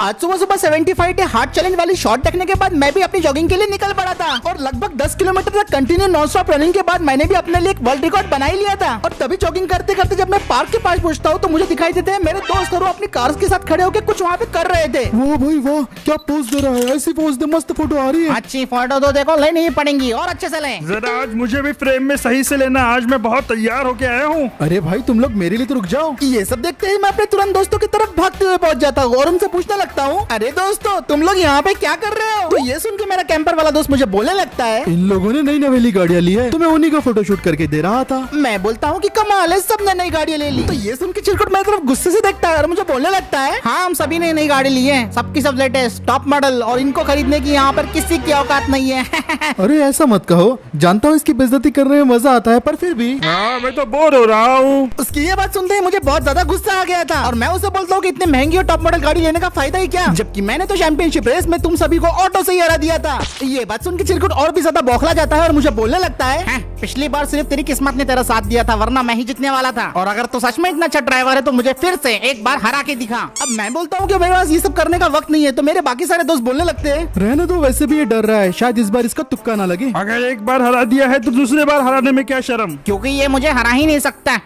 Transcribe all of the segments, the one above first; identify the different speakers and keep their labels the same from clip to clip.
Speaker 1: आज सुबह सुबह 75 डे हार्ट चैलेंज वाली शॉट देखने के बाद मैं भी अपनी जॉगिंग के लिए निकल पड़ा था और लगभग 10 किलोमीटर तक कंटिन्यू नॉन स्टॉप रनिंग के बाद मैंने भी अपने लिए एक वर्ल्ड रिकॉर्ड बना ही लिया था। और तभी जॉगिंग करते करते जब मैं पार्क के पास पहुंचता हूँ तो मुझे दिखाई देते हैं मेरे दोस्त और वो अपनी कार्स के साथ खड़े होकर कुछ वहाँ पे कर रहे थे।
Speaker 2: वाह भाई वाह, क्या पोज दे रहा है, ऐसी पोज दे, मस्त फोटो आ रही है।
Speaker 1: अच्छी फोटो तो देखो लेनी ही पड़ेंगी और अच्छे से लें।
Speaker 3: जरा आज मुझे भी फ्रेम में सही से लेना, आज मैं बहुत तैयार होके आया हूँ।
Speaker 2: अरे भाई तुम लोग मेरे लिए तो रुक जाओ।
Speaker 1: ये सब देखते ही मैं अपने तुरंत दोस्तों की तरफ भागते हुए पहुंच जाता हूँ और उनसे पूछने लगता हूँ, अरे दोस्तों तुम लोग यहाँ पे क्या कर रहे हो? तो ये सुन के मेरा कैंपर वाला दोस्त मुझे बोलने लगता है,
Speaker 2: इन लोगों ने नई नवेली गाड़ियाँ ली है, तुम्हें उन्हीं का फोटो शूट करके दे रहा था।
Speaker 1: मैं बोलता हूँ कि कमाल है, सबने नई गाड़ी ले ली। तो ये सुन के चिरकुट मेरी तरफ गुस्से से देखता है और मुझे बोलने लगता है, हाँ हम सभी ने नई गाड़ी ली है, सबकी सब लेटेस्ट टॉप मॉडल, और इनको खरीदने की यहाँ पर किसी की औकात नहीं है।
Speaker 2: अरे ऐसा मत कहो, जानता हूँ इसकी बेइज्जती करने में मजा आता है, पर फिर भी
Speaker 3: हाँ मैं तो बोर हो रहा हूँ।
Speaker 1: उसकी ये बात सुनते ही मुझे बहुत ज्यादा गुस्सा आ गया था और मैं उसे बोलता हूँ कि इतने महंगी और टॉप मॉडल गाड़ी लेने का फायदा ही क्या, जबकि मैंने तो चैंपियनशिप रेस में तुम सभी को ऑटो से ही हरा दिया था। ये बात सुन के चिरकुट और भी ज्यादा बौखला जाता है और मुझे बोलने लगता है, पिछली बार सिर्फ तेरी किस्मत ने तेरा साथ दिया था, वरना मैं ही जीतने वाला था, और अगर तू सच में इतना अच्छा ड्राइवर है तो मुझे फिर से एक बार हरा के दिखा। अब मैं बोलता हूँ कि मेरे पास ये सब करने का वक्त नहीं है, तो मेरे बाकी सारे दोस्त बोलने लगते हैं,
Speaker 2: रहने दो, वैसे भी ये डर रहा है, शायद इस बार इसका तुक्का ना लगे।
Speaker 3: अगर एक बार हरा दिया है तो दूसरी बार हराने में क्या शर्म,
Speaker 1: क्योंकि ये मुझे हरा ही नहीं सकता।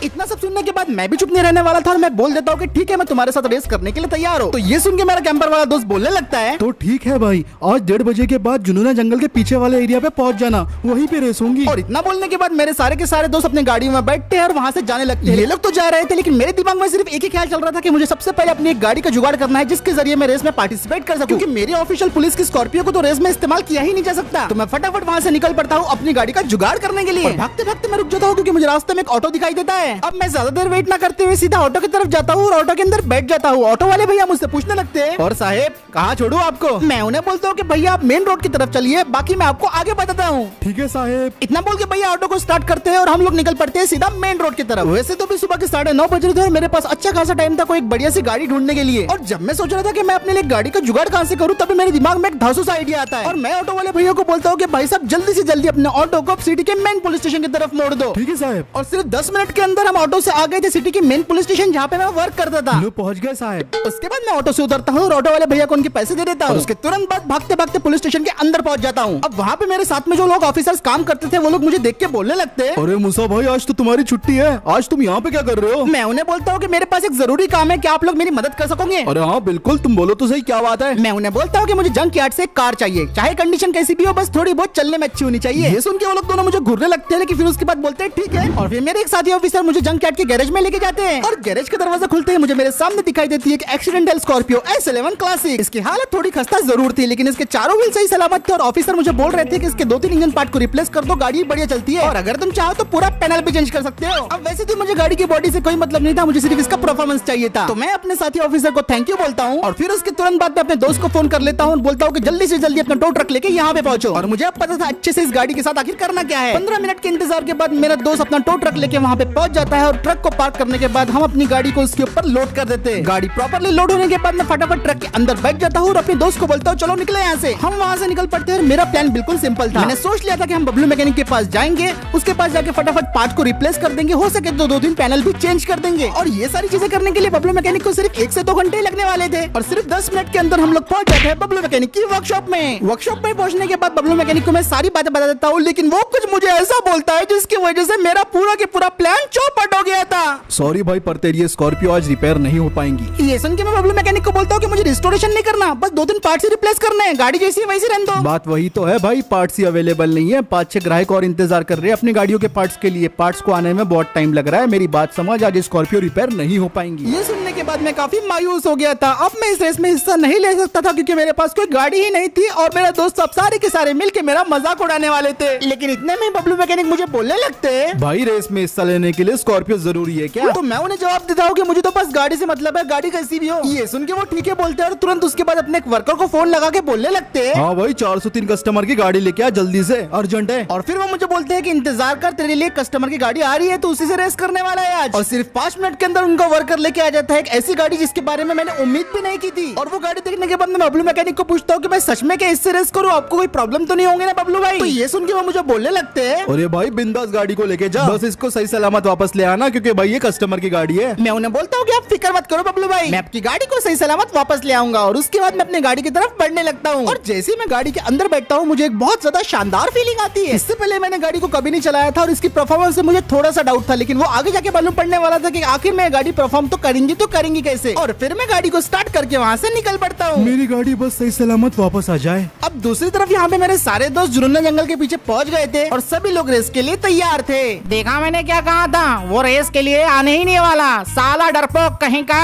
Speaker 1: इतना सब सुनने के बाद मैं भी चुप नहीं रहने वाला था और मैं बोल देता हूँ कि ठीक है मैं तुम्हारे साथ रेस करने के लिए तैयार हूँ। तो ये सुन के मेरा कैंपर वाला दोस्त बोलने लगता है,
Speaker 2: तो ठीक है भाई, आज 1:30 बजे के बाद जुनूना जंगल के पीछे वाले एरिया पे पहुंच जाना, वहीं पे रेस होंगी।
Speaker 1: और इतना बोलने के बाद मेरे सारे के सारे दोस्त अपने गाड़ी में बैठते हैं और वहाँ से जाने लगते हैं। ये लोग तो जा रहे थे लेकिन मेरे दिमाग में सिर्फ एक ही ख्याल चल रहा था कि मुझे सबसे पहले अपनी एक गाड़ी का जुगाड़ करना है जिसके जरिए मैं रेस में पार्टिसिपेट कर सकूं, क्योंकि मेरी ऑफिशियल पुलिस की स्कॉर्पियो को तो रेस में इस्तेमाल किया ही नहीं जा सकता। तो मैं फटाफट वहाँ से निकल पड़ता हूँ अपनी गाड़ी का जुगाड़ करने के लिए। भागते भागते मैं रुक जाता हूँ क्योंकि मुझे रास्ते में एक ऑटो दिखाई देता है। अब मैं ज्यादा देर वेट न करते हुए सीधा ऑटो की तरफ जाता हूँ और ऑटो के अंदर बैठ जाता हूँ। ऑटो वाले भैया मुझसे पूछने लगते हैं, और साहेब कहाँ छोड़ू आपको? मैं उन्हें बोलता हूँ कि भैया आप मेन रोड की तरफ चलिए, बाकी मैं आपको आगे बताता हूँ।
Speaker 2: ठीक है साहेब।
Speaker 1: इतना बोल के भैया ऑटो को स्टार्ट करते हैं और हम लोग निकल पड़ते हैं सीधा मेन रोड की तरफ। वैसे तो भी सुबह के 9:30 बज रहे थे और मेरे पास अच्छा खासा टाइम था कोई एक बढ़िया सी गाड़ी ढूंढने के लिए। और जब मैं सोच रहा था कि मैं अपने लिए गाड़ी का जुगाड़ कहाँ से करूँ, तभी मेरे दिमाग में एक धांसू सा आइडिया आता है और मैं ऑटो वाले भैया को बोलता हूँ कि भाई साहब जल्दी से जल्दी अपने ऑटो को सिटी के मेन पुलिस स्टेशन की तरफ मोड़ दो।
Speaker 2: ठीक है साहब।
Speaker 1: और सिर्फ 10 मिनट के अंदर हम ऑटो से आ गए थे सिटी के मेन पुलिस स्टेशन जहाँ पे मैं वर्क करता था।
Speaker 2: लो पहुँच गए साहब।
Speaker 1: उसके बाद मैं ऑटो से उतरता हूँ और ऑटो वाले भैया को उनके पैसे दे देता हूँ। उसके तुरंत बाद भागते भागते पुलिस स्टेशन के अंदर पहुँच जाता हूँ। अब वहाँ पे मेरे साथ में जो लोग ऑफिसर्स काम करते थे वो लोग मुझे देख के बोलने लगते हैं,
Speaker 2: अरे मूसा भाई आज तो तुम्हारी छुट्टी है, आज तुम यहाँ पे क्या कर रहे हो?
Speaker 1: मैं उन्हें बोलता हूँ कि मेरे पास एक जरूरी काम है, क्या आप लोग मेरी मदद कर सकोगे?
Speaker 2: अरे हाँ बिल्कुल, तुम बोलो तो सही, क्या बात है?
Speaker 1: मैं उन्हें बोलता हूँ कि मुझे जंक यार्ड से एक कार चाहिए, चाहे कंडीशन कैसी भी हो, बस थोड़ी बहुत चलने में अच्छी होनी चाहिए। ये सुन के वो लोग दोनों मुझे घूरने लगते हैं, लेकिन फिर उसके बाद बोलते हैं ठीक है। और फिर मेरे एक साथी ऑफिसर मुझे जंक यार्ड के गैरेज में लेके जाते हैं और गैरेज का दरवाजा खुलते ही मुझे मेरे सामने दिखाई देती है एक एक्सीडेंटल स्कॉर्पियो S11 क्लासिक। इसकी हालत थोड़ी खस्ता जरूर थी लेकिन इसके चारों व्हील सही सलामत थे और ऑफिसर मुझे बोल रहे थे कि इसके 2-3 इंजन पार्ट को रिप्लेस कर दो, गाड़ी बढ़िया चलती है और अगर तुम चाहो तो पूरा पैनल भी चेंज कर सकते हो। अब वैसे तो मुझे गाड़ी की बॉडी से कोई मतलब नहीं था, मुझे सिर्फ इसका परफॉर्मेंस चाहिए था। तो मैं अपने साथी ऑफिसर को थैंक यू बोलता हूँ और फिर उसके तुरंत बाद में अपने दोस्त को फोन कर लेता हूँ, बोलता हूँ कि जल्दी से जल्दी अपना टो ट्रक लेके यहाँ पे पहुंचो। और मुझे अब पता था अच्छे से इस गाड़ी के साथ आखिर करना क्या है। 15 मिनट के इंतजार के बाद मेरा दोस्त अपना टो ट्रक लेके वहाँ पे पहुंच जाता है और ट्रक को पार्क करने के बाद हम अपनी गाड़ी को उसके ऊपर लोड कर देते हैं। गाड़ी प्रॉपर्ली लोड होने के बाद मैं फटाफट ट्रक के अंदर बैठ जाता हूँ और अपने दोस्त को बोलता हूँ चलो निकले यहाँ से। हम वहाँ से निकल पड़ते हैं। मेरा प्लान बिल्कुल सिंपल था, मैंने सोच लिया था कि हम बबलू मैकेनिक के पास जाएंगे, उसके पास जाके फटाफट पार्ट को रिप्लेस कर देंगे, हो सके तो 2-3 पैनल भी चेंज कर देंगे। और ये सारी चीजें करने के लिए बबलू मैकेनिक को सिर्फ 1 से 2 घंटे लगने वाले थे और सिर्फ 10 मिनट के अंदर हम लोग पहुंच जाते हैं बबलू मैकेनिक की वर्कशॉप में। वर्कशॉप में पहुंचने के बाद बबलू मैकेनिक को मैं सारी बातें बता देता हूँ, लेकिन वो कुछ मुझे ऐसा बोलता है जिसकी वजह से मेरा पूरा के पूरा प्लान चौपट हो गया था।
Speaker 2: सॉरी भाई, पर तेरी ये स्कॉर्पियो आज रिपेयर नहीं हो पाएंगी।
Speaker 1: ये सुन के मैं बबलू मैकेनिक को बोलता हूँ कि मुझे रिस्टोरेशन नहीं करना, बस 2-3 पार्ट्स ही रिप्लेस करने हैं, गाड़ी जैसी वैसी रहने दो।
Speaker 2: बात वही तो है भाई, पार्ट्स ही अवेलेबल नहीं है, 5-6 ग्राहक और इंतजार कर रहे हैं अपनी गाड़ियों के पार्ट्स के लिए, पार्ट्स को आने में बहुत टाइम लग रहा है, मेरी बात समझ, आज स्कॉर्पियो रिपेयर नहीं हो पाएंगी।
Speaker 1: ये सुनने के बाद मैं काफी मायूस हो गया था। अब मैं इस रेस में हिस्सा नहीं ले सकता था क्योंकि मेरे पास कोई गाड़ी ही नहीं थी और मेरे दोस्त सब सारे के सारे मिलके मेरा मजाक उड़ाने वाले थे। लेकिन इतने में बबलू मैकेनिक मुझे बोलने लगते हैं,
Speaker 2: भाई रेस में हिस्सा लेने के लिए स्कॉर्पियो जरूरी है क्या?
Speaker 1: तो मैं उन्हें जवाब देता हूँ कि मुझे तो बस गाड़ी से मतलब है, गाड़ी कैसी भी हो। ये सुन के वो ठीक है बोलते हैं और तुरंत उसके बाद अपने एक वर्कर को फोन लगा के बोलने लगते हैं,
Speaker 2: हाँ भाई 403 कस्टमर की गाड़ी लेके आ जल्दी से, अर्जेंट है।
Speaker 1: और फिर वो मुझे बोलते हैं कि इंतजार कर, तेरे लिए कस्टमर की गाड़ी आ रही है तो उसी से रेस करने वाला है आज। और सिर्फ 5 मिनट के अंदर उनका वर्कर लेके आ जाता है एक ऐसी गाड़ी जिसके बारे में मैंने उम्मीद भी नहीं की थी। और वो गाड़ी देखने के बाद मैं बबलू मैकेनिक को पूछता हूँ कि मैं सच में क्या इससे रेस करूँ, आपको कोई प्रॉब्लम तो नहीं होंगे ना बबलू भाई? तो ये सुन के वो मुझे बोलने लगते हैं,
Speaker 2: अरे भाई बिंदास गाड़ी को लेके जा, बस इसको सही सलामत वापस ले आना क्योंकि भाई ये कस्टमर की गाड़ी है।
Speaker 1: मैं उन्हें बोलता हूँ कि आप फिक्र मत करो बबलू भाई, मैं आपकी गाड़ी को सही सलामत वापस ले आऊंगा और उसके बाद मैं अपनी गाड़ी की तरफ बढ़ने लगता हूँ। और जैसे ही मैं गाड़ी के अंदर बैठता हूँ मुझे एक बहुत ज्यादा शानदार फीलिंग आती है। इससे पहले मैंने गाड़ी को कभी नहीं चलाया था और इसकी परफॉर्मेंस से मुझे थोड़ा सा डाउट था, लेकिन वो आगे जाके मालूम पड़ने वाला था कि आखिर में गाड़ी परफॉर्म तो करेंगी कैसे। और फिर मैं गाड़ी को स्टार्ट करके वहाँ से निकल पड़ता हूँ।
Speaker 2: मेरी गाड़ी बस सही सलामत वापस आ जाए।
Speaker 1: अब दूसरी तरफ यहाँ पे मेरे सारे दोस्त जुनून जंगल के पीछे पहुँच गए थे और सभी लोग रेस के लिए तैयार थे।
Speaker 4: देखा मैंने क्या कहा था, वो रेस के लिए आने ही नहीं वाला, साला डरपोक कहीं का।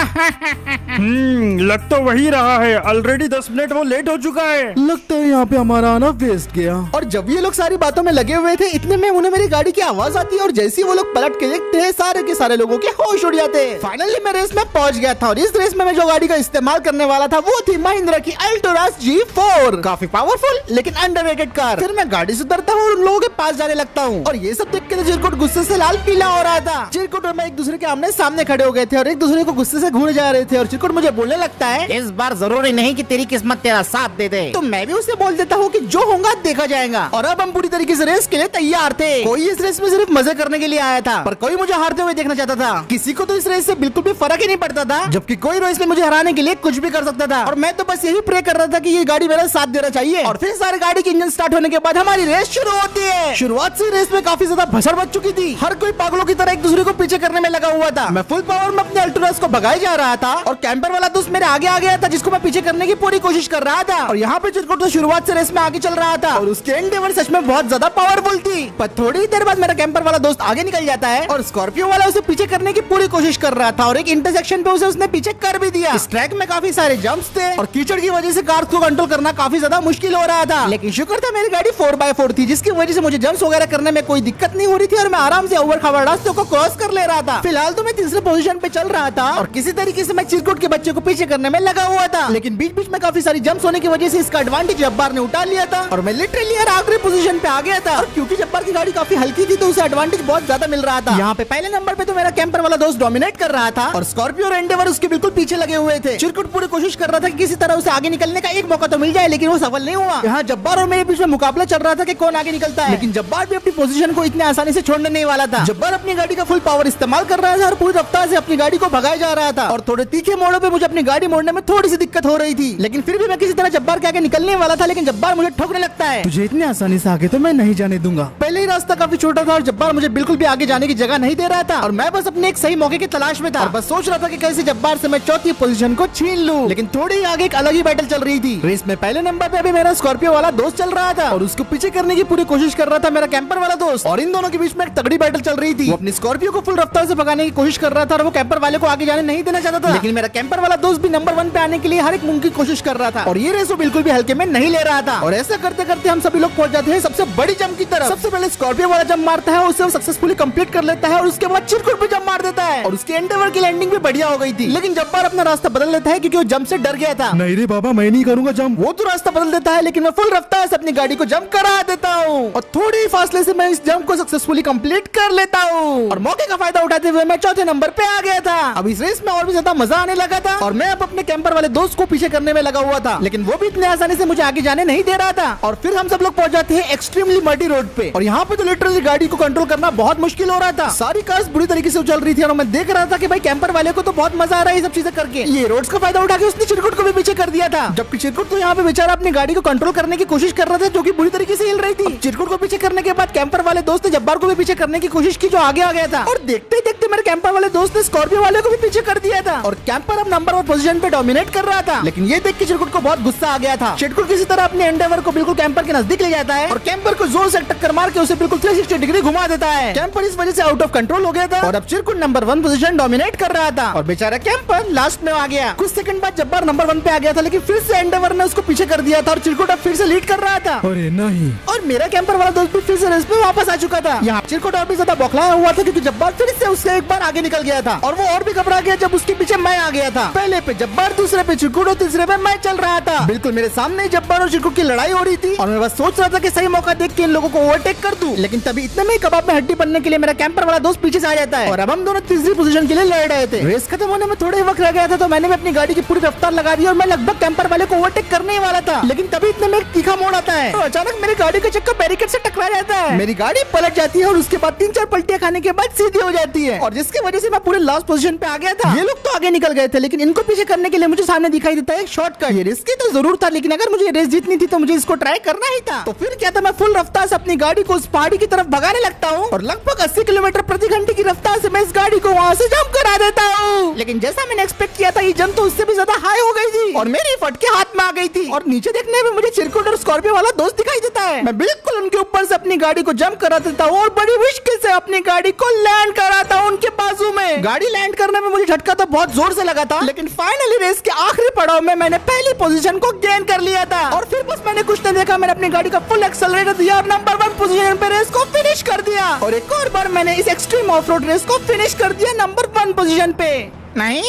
Speaker 3: लग तो वही रहा है। ऑलरेडी 10 मिनट वो लेट हो चुका है।
Speaker 2: लगता है यहाँ पे हमारा आना वेस्ट गया।
Speaker 1: और जब ये लोग सारी बातों में लगे हुए थे इतने में उन्हें मेरी गाड़ी की आवाज आती है और जैसे ही वो लोग पलट के देखते हैं सारे के सारे लोगों के होश उड़ जाते हैं। फाइनली मैं रेस में पहुंच गया था और इस रेस में मैं जो गाड़ी का इस्तेमाल करने वाला था वो थी महिंद्रा की अल्टोरास G4। काफी पावरफुल लेकिन अंडररेटेड कार। फिर मैं गाड़ी से उतरता हूँ और उन लोगों के पास जाने लगता हूँ और ये सब देख के चिरकुट गुस्से से लाल पीला हो रहा था। चिरकुट और मैं एक दूसरे के आमने सामने खड़े हो गए थे और एक दूसरे को गुस्से से घूर जा रहे थे और चिरकुट मुझे बोलने लगता है,
Speaker 4: इस बार जरूरी नहीं कि तेरी किस्मत तेरा साथ दे दे।
Speaker 1: तो मैं भी उसे बोल देता हूँ कि जो होगा देखा जाएगा। और अब हम पूरी तरीके से रेस के लिए तैयार थे। कोई इस रेस में सिर्फ मजे करने के लिए आया था पर कोई मुझे हारते हुए देखना चाहता था। किसी को तो इस रेस से बिल्कुल भी फर्क ही नहीं पड़ता था, जबकि कोई रेस में मुझे हराने के लिए कुछ भी कर सकता था। और मैं तो बस यही प्रे कर रहा था कि ये गाड़ी मेरा साथ देना चाहिए। और फिर सारी गाड़ी की इंजन स्टार्ट होने के बाद हमारी रेस शुरू होती है। शुरुआत से रेस में काफी ज्यादा भसड़ बच चुकी थी। हर कोई पागलों की तरह एक दूसरे को पीछे करने में लगा हुआ था। मैं फुल पावर में अपने अल्टोरास को भगाए जा रहा था और कैंपर वाला दोस्त मेरे आगे आ गया था जिसको मैं पीछे करने की पूरी कोशिश कर रहा था। और यहाँ पे चिरकुट तो शुरुआत से रेस में आगे चल रहा था और उसके एंडेवर सच में बहुत ज्यादा पावरफुल थी। पर थोड़ी देर बाद मेरा कैंपर वाला दोस्त आगे निकल जाता है और स्कॉर्पियो वाला उसे पीछे करने की पूरी कोशिश कर रहा था और एक इंटरसेक्शन पे उसे उसने पीछे कर भी दिया। इस ट्रैक में काफी सारे जंप्स थे और कीचड़ की वजह से कार को कंट्रोल करना काफी ज्यादा मुश्किल हो रहा था। लेकिन शुक्र था मेरी गाड़ी 4x4 थी जिसकी वजह से मुझे जंप्स वगैरह करने में कोई दिक्कत नहीं हो रही थी और मैं आराम से ओवर खबर रास्तों को क्रॉस कर ले रहा था। फिलहाल तो मैं तीसरे पोजीशन पे चल रहा था और किसी तरीके से मैं चिरकुट के बच्चे को पीछे करने में लगा हुआ था। लेकिन बीच बीच में काफी सारी जंप्स होने की वजह से इसका एडवांटेज जब्बार ने उठा लिया था और मैं लिटरली आखिरी पोजीशन पे आ गया था। और क्योंकि जब्बार की गाड़ी काफी हल्की थी तो उसे एडवांटेज बहुत ज्यादा मिल रहा था। यहाँ पे पहले नंबर पे तो मेरा कैंपर वाला दोस्त डोमिनेट कर रहा था और स्कॉर्पियो और एंडेवर उसके बिल्कुल पीछे लगे हुए थे। चिरकुट पूरी कोशिश कर रहा था कि किसी तरह उसे आगे निकलने का एक मौका तो मिल जाए, लेकिन वो सफल नहीं हुआ। यहाँ जब्बार और मेरे बीच में मुकाबला चल रहा था कि कौन आगे निकलता है, लेकिन जब्बार भी अपनी पोजीशन को इतने आसानी से छोड़ने नहीं वाला था। जब्बार अपनी गाड़ी का फुल पावर इस्तेमाल कर रहा था और पूरी रफ्तार से अपनी गाड़ी को भगाया जा रहा था और थोड़े तीखे मोड़ों पे मुझे अपनी गाड़ी मोड़ने में थोड़ी सी दिक्कत हो रही थी। लेकिन फिर भी मैं किसी तरह जब्बार के आगे निकलने वाला था, लेकिन जब्बार मुझे ठोकने लगता है।
Speaker 2: तुझे इतने आसानी से आगे तो मैं नहीं जाने दूंगा।
Speaker 1: पहले ही रास्ता काफी छोटा था और जब्बार मुझे बिल्कुल भी आगे जाने की जगह नहीं दे रहा था और मैं बस अपने एक सही मौके की तलाश में था और बस सोच रहा था कि कैसे जब्बार से मैं चौथी पोजीशन को छीन लूं। लेकिन थोड़ी ही आगे एक अलग ही बैटल चल रही थी। रेस में पहले नंबर पे अभी मेरा स्कॉर्पियो वाला दोस्त चल रहा था और उसको पीछे करने की पूरी कोशिश कर रहा था मेरा कैंपर वाला दोस्त। और इन दोनों के बीच में एक तगड़ी बैटल चल रही थी। वो अपनी स्कॉर्पियो को फुल रफ्तार से भगाने की कोशिश कर रहा था और वो कैंपर वाले को आगे जाने नहीं देना चाहता था। लेकिन मेरा कैंपर वाला दोस्त भी नंबर 1 पे आने के लिए हर एक मुमकिन कोशिश कर रहा था और ये रेस वो बिल्कुल भी हल्के में नहीं ले रहा था। और ऐसा करते करते हम सभी लोग पहुंच जाते हैं सबसे बड़ी जंप की तरफ। सबसे पहले स्कॉर्पियो वाला जंप मारता है, उसे सक्सेसफुली कंप्लीट कर लेता है और उसके बाद चिरकुट पे जंप मार देता है और उसके एंडेवर की लैंडिंग भी बढ़िया हो गई थी। लेकिन जब्बार अपना रास्ता बदल लेता है क्योंकि वो जंप से डर गया था।
Speaker 2: नहीं रे बाबा, मैं नहीं करूंगा जंप।
Speaker 1: वो तो रास्ता बदल देता है लेकिन मैं फुल रफ्तार से अपनी गाड़ी को जंप करा देता हूँ और थोड़ी फासले से मैं इस जंप को सक्सेसफुली कंप्लीट कर लेता हूँ और मौके का फायदा उठाते हुए मैं चौथे नंबर पे आ गया था। अब इस रेस में और भी ज्यादा मजा आने लगा था और मैं अब अपने कैंपर वाले दोस्त को पीछे करने में लगा हुआ था, लेकिन वो भी इतने आसानी से मुझे आगे जाने नहीं दे रहा था। और फिर हम सब लोग पहुंच जाते हैं एक्सट्रीमली मडी रोड पे और यहाँ पे तो लिटरली गाड़ी को कंट्रोल करना बहुत मुश्किल हो रहा था। सारी कार्स बुरी तरीके से उछल रही थी और मैं देख रहा था कि भाई कैंपर वाले को तो बहुत मजा आ रहा है ये सब चीजें करके। ये रोड्स का फायदा उठा के उसने चिरकुट को भी पीछे कर दिया था, जबकि चिरकुट तो यहाँ पे बेचारा अपनी गाड़ी को कंट्रोल करने की कोशिश कर रहा था जो कि बुरी तरीके से हिल रही थी। चिरकुट को पीछे करने के बाद कैंपर वाले दोस्त ने जब्बार को भी पीछे करने की कोशिश की जो आगे आ गया था और देखते ही देखते मेरे कैंपर वाले दोस्त ने स्कॉर्पियो वाले को भी पीछे कर दिया था और कैंपर अब नंबर 1 पोजीशन पे डोमिनेट कर रहा था। लेकिन ये देख के चिरकुट को बहुत गुस्सा आ गया था। चिरकुट किसी तरह अपने एंडेवर को बिल्कुल कैंपर के नजदीक ले जाता है और कैंपर को जोर से टक्कर मार के उसे बिल्कुल 360 डिग्री घुमा देता है। कैंपर इस वजह से आउट ऑफ कंट्रोल हो गया था और अब चिरकुट नंबर 1 पोजीशन डोमिनेट कर रहा था और बेचारा कैंपर लास्ट में आ गया। कुछ सेकंड बाद जब्बार नंबर 1 पे आ गया था, लेकिन फिर से एंडेवर ने उसको पीछे कर दिया था और चिरकुट अब फिर से लीड कर रहा था।
Speaker 2: अरे नहीं,
Speaker 1: और मेरा कैंपर वाला दोस्त भी फिर से रेस पे वापस आ चुका था। यहाँ चिरकुट और भी ज्यादा बौखलाया हुआ था क्योंकि जब्बार फिर से उससे एक बार आगे निकल गया था और वो और भी घबरा गया जब उसके पीछे मैं आ गया था। पहले पे जब्बार, दूसरे पे चिरकुट और तीसरे पे मैं चल रहा था। बिल्कुल मेरे सामने जब्बार और चिरकुट की लड़ाई हो रही थी और मैं बस सोच रहा था कि सही मौका देख के इन लोगों को ओवरटेक कर दूं। लेकिन तभी इतने में कबाब में हड्डी बनने के लिए मेरा कैंपर वाला दोस्त पीछे से आ जाता है और अब हम दोनों तीसरी पोजीशन के लिए लड़ रहे थे। रेस खत्म होने में थोड़ा ही वक्त रह गया था तो मैंने भी अपनी गाड़ी की पूरी रफ्तार लगा दी और मैं लगभग कैंपर वाले को ओवरटेक करने वाला था। लेकिन तभी इतने में एक तीखा मोड़ आता है और अचानक मेरी गाड़ी का चक्का बैरिकेड से टकरा जाता है। मेरी गाड़ी पलट जाती है और उसके बाद 3-4 पलटियां खाने के बाद सीधी हो जाती है और जिसकी वजह से मैं पूरे लास्ट पोजीशन पे आ गया था। ये लोग तो आगे निकल गए थे, लेकिन इनको पीछे करने के लिए मुझे सामने दिखाई देता है एक शॉर्टकट। ये रिस्की तो जरूर था, लेकिन अगर मुझे रेस जीतनी थी तो मुझे इसको ट्राई करना ही था। तो फिर क्या था, मैं फुल रफ्तार से अपनी गाड़ी को उस पहाड़ी की तरफ भगाने लगता हूँ और लगभग 80 किलोमीटर प्रति घंटे की रफ्तार से मैं इस गाड़ी को वहाँ से जंप करा देता हूँ। लेकिन जैसा मैंने एक्सपेक्ट किया था, ये जंप तो उससे भी ज्यादा हाई हो गई थी और मेरी फटके हाथ में आ गई थी। और नीचे देखने में मुझे चिरकुट और स्कॉर्पियो वाला दोस्त दिखाई देता है। मैं बिल्कुल उनके ऊपर से अपनी गाड़ी को जंप करा देता हूँ और बड़ी मुश्किल से अपनी गाड़ी को लैंड कराता हूँ उनके बाजू में। गाड़ी लैंड करने में मुझे झटका तो बहुत जोर से लगा था, लेकिन फाइनली रेस के आखिरी पड़ाव में मैंने पहली पोजीशन को गेन कर लिया था। और फिर बस मैंने कुछ नहीं देखा, मैंने अपनी गाड़ी का फुल एक्सेलरेटर दिया और नंबर 1 पोजीशन पे रेस को फिनिश कर दिया। और एक और बार मैंने इस एक्सट्रीम ऑफ रोड रेस को फिनिश कर दिया नंबर 1 पोजीशन पे।
Speaker 4: नहीं,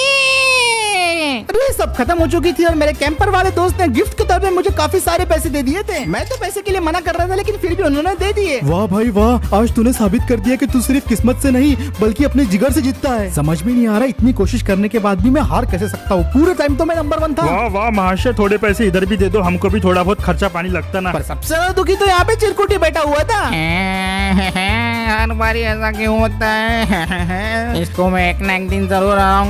Speaker 1: रेस सब खत्म हो चुकी थी और मेरे कैंपर वाले दोस्त ने गिफ्ट के तौर पे मुझे काफी सारे पैसे दे दिए थे। मैं तो पैसे के लिए मना कर रहा था, लेकिन फिर भी उन्होंने दे दिए।
Speaker 2: वाह भाई वाह, आज तूने साबित कर दिया कि तू सिर्फ किस्मत से नहीं बल्कि अपने जिगर से जीतता है। समझ में नहीं आ रहा इतनी कोशिश करने के बाद भी मैं हार कैसे सकता हूँ। पूरे टाइम तो मैं नंबर 1 था।
Speaker 3: वाह वाह महाशय, थोड़े पैसे इधर भी दे दो, हमको भी थोड़ा बहुत खर्चा पानी लगता ना।
Speaker 1: पर सबसे ज्यादा दुखी तो यहाँ पे चिरकुटी बैठा हुआ था।
Speaker 4: हर बारी ऐसा क्यों होता है? इसको मैं एक ना एक दिन जरूर आऊंगा।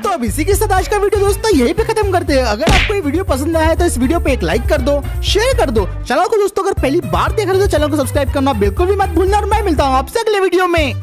Speaker 1: तो अब इसी के साथ आज का वीडियो दोस्तों यहीं पे खत्म करते हैं। अगर आपको ये वीडियो पसंद आया है तो इस वीडियो पे एक लाइक कर दो, शेयर कर दो। चैनल को दोस्तों अगर पहली बार देख रहे हो तो चैनल को सब्सक्राइब करना बिल्कुल भी मत भूलना। और मैं मिलता हूँ आपसे अगले वीडियो में।